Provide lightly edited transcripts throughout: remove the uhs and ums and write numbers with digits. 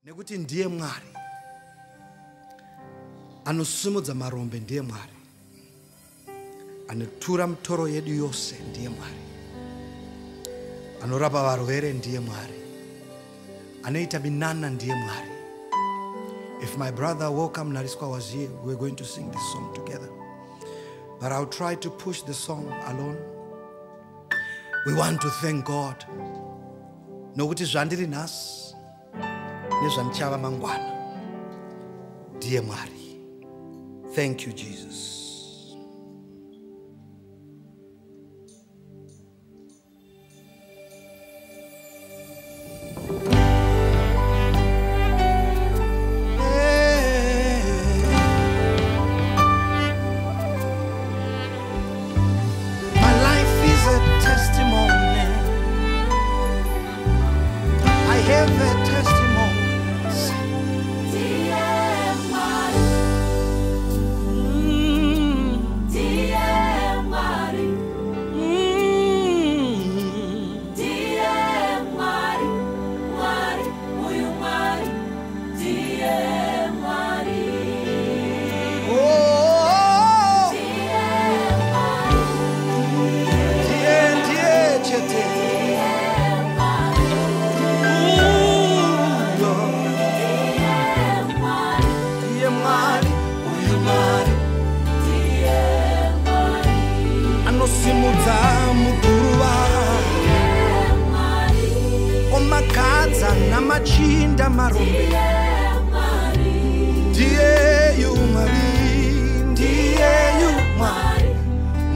nekuti ndiye Mwari anosimudza marombe, ndiye Mwari anotura mitoro yedu yose, ndiye Mwari anorapa varwere, ndiye Mwari anoita minana, ndiye Mwari. If my brother Welcome Nariswa was here, we're going to sing this song together, but I'll try to push the song alone. We want to thank God nokuti zvandiri nhasi nezvandichava mangwana ndiye Mwari. Thank you, Jesus. Namachinda marombe, ndiye yu Mwari, ndiye yu Mwari,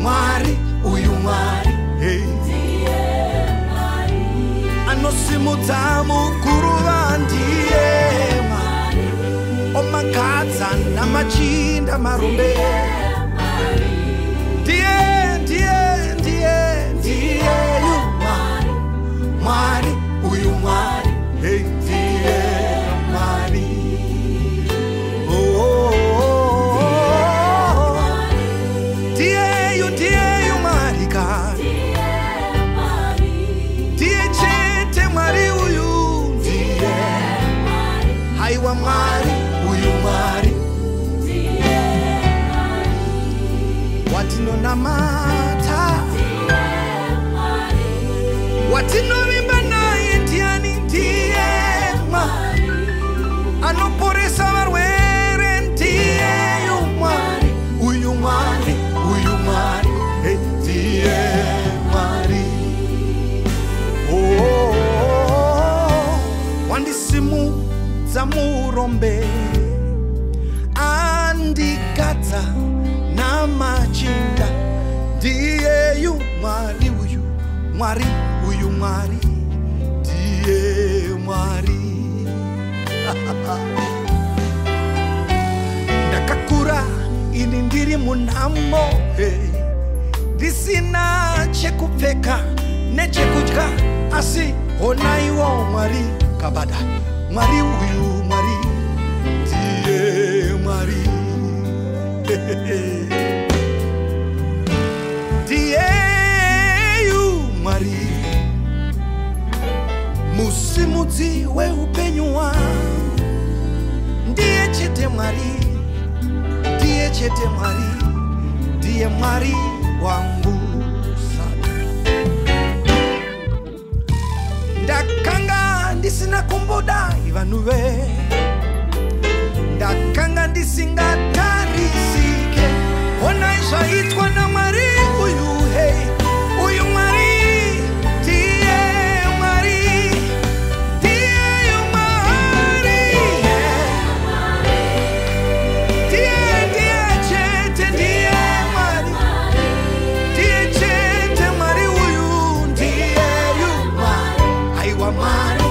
Mwari uyu Mwari, anosimudza muguruva, ndiye Mwari, omakadza namachinda marombe, ndiye yu Mwari, Mwari uyu Mwari. Hey, dear Mwari, dear you Mwari God, dear chete Mwari uyu, dear haiwa Mwari uyu Mwari, watino namata, watino vimba naye ndiani, anoporesa varwere, ndiye yu Mwari uyu Mwari uyu Mwari, ndiye Mwari. Wandisimudza murombe, andikadza namachinda, ndiye yu Mwari uyu Mwari uyu Mwari, ndiye Mwari. Ndakakura ini ndiri munhamo, ndisina chekupfeka nechekudya, asi onaiwo Mwari kabada, Mwari uyu Mwari, ndiye Mwari. Ndiye yu Mwari, musimudzi weupenyu wangu, ndiye chete Mwari, ndiye chete Mwari, ndiye Mwari wangu sana. Ndakanga ndisina kumbodai vanuve, ndakanga ndisingatarisike, ona zvaitwa naMwari uyu, uyu Mwari. Mwari,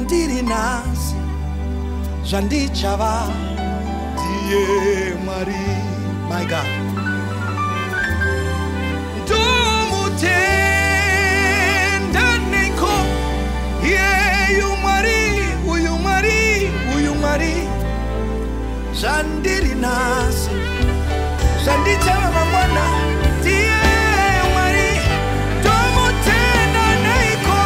Zandiri nasi Zandichava Die Marie. My God. Dumutenda neko Ye uyu Marie Zandiri nasi Zandichava mamwana Die Marie. Dumutenda neko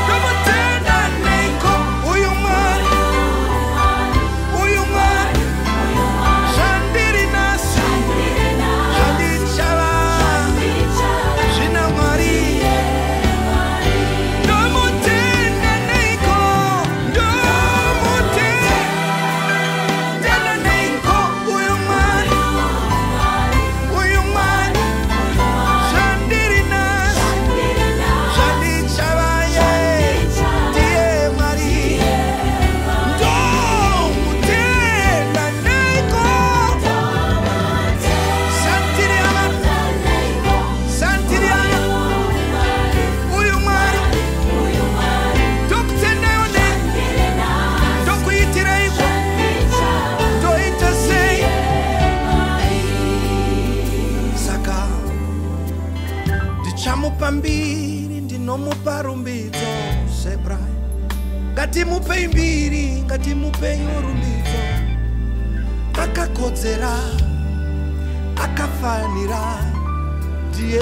Dumutenda neko Uyu Marie Zandiri nasi Zandichava Zina Marie. Dumutenda neko Dumutenda neko Uyu Marie Zandiri nasi Zandichava Die Marie. Dumutenda neko Santiriana Uyu Marie Dokutenda yone Dokuyitira ivo Doita sei Saka Ndichamupambiri ndinomupa rumbidzo Zebra. Ngatimupe imbiri ngatimupe rumbidzo. Akakodzera akafanira Die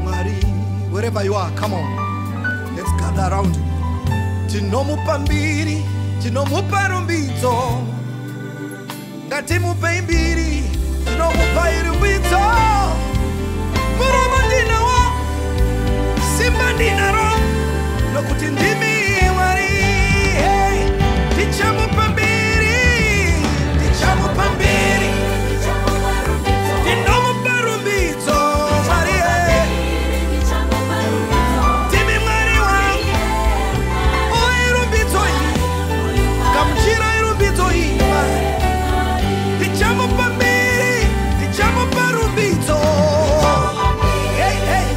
Marie. Wherever you are, come on, let's gather around him. Tinomupa mbiri tinomupa rumbidzo. Ngatimupe imbiri tinomupa rumbidzo. Muroma ndinawo simba ndinaro nokuti ndimi Marie. Hey, ndichamupa mbiri ndichamupa mbiri ndinomupa rumbidzo Marie. Ndimi Marie wangu oyi rumbidzo iyi kamuchira irumbidzo iyi Marie. Ndichamupa mbiri ndichamupa rumbidzo. Hey, hey.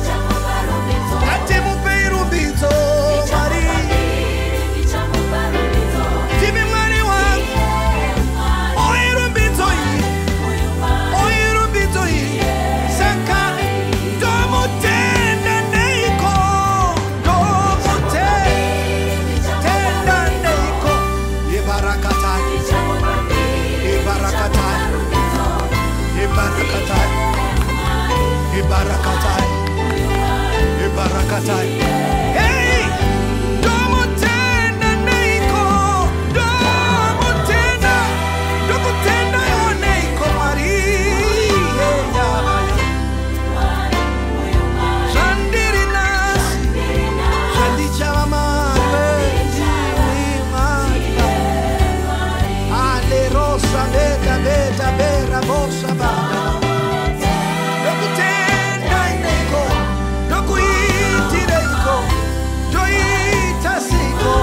Ngatimupe rumbidzo Marie. Ndimi Marie wangu oyi rumbidzo iyi oyi rumbidzo iyi. Saka domutenda neiko domutenda neiko. Ibarakatai Ibarakatai Ibarakatai Ibarakatai Ibarakatai. Hey, domutenda neiko domutenda dokutenda yoneiko Marie. Zandiri nasi Zandichava Marie. Ale rosa beta beta bera bosa bada. Dokutenda neiko dokuitireiko doitasiko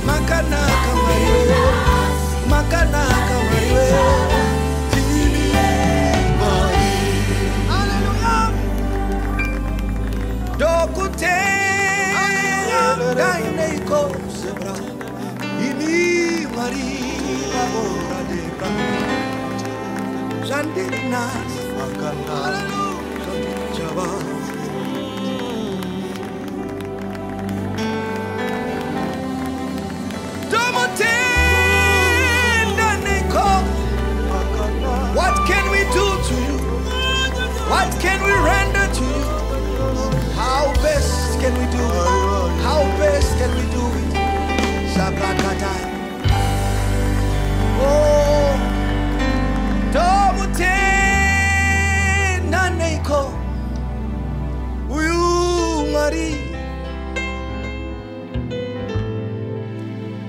makanaka Marie. Makanaka Marie. Tini Marie. Hallelujah. Dokutenda neiko Zebra. Ini Marie Babora Debra. Zandiri nasi Zandichava. Domutenda neko. What can we do to you? What can we render to you? How best can we do it? How best can we do it? Sabakatai. Oh, domutenda neko Uyu Marie.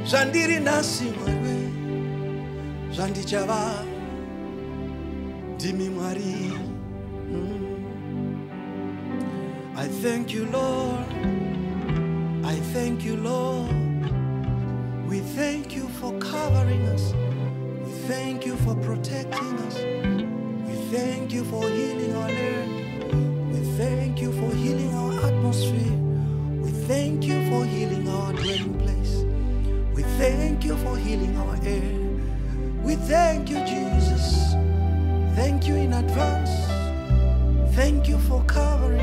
Zandiri nasi Marie Zandichava Ndimi Marie. I thank you, Lord. I thank you, Lord. We thank you for covering us. We thank you for protecting us. We thank you for healing our land. We thank you for healing our atmosphere. We thank you for thank you for healing our air. We thank you, Jesus. Thank you in advance. Thank you for covering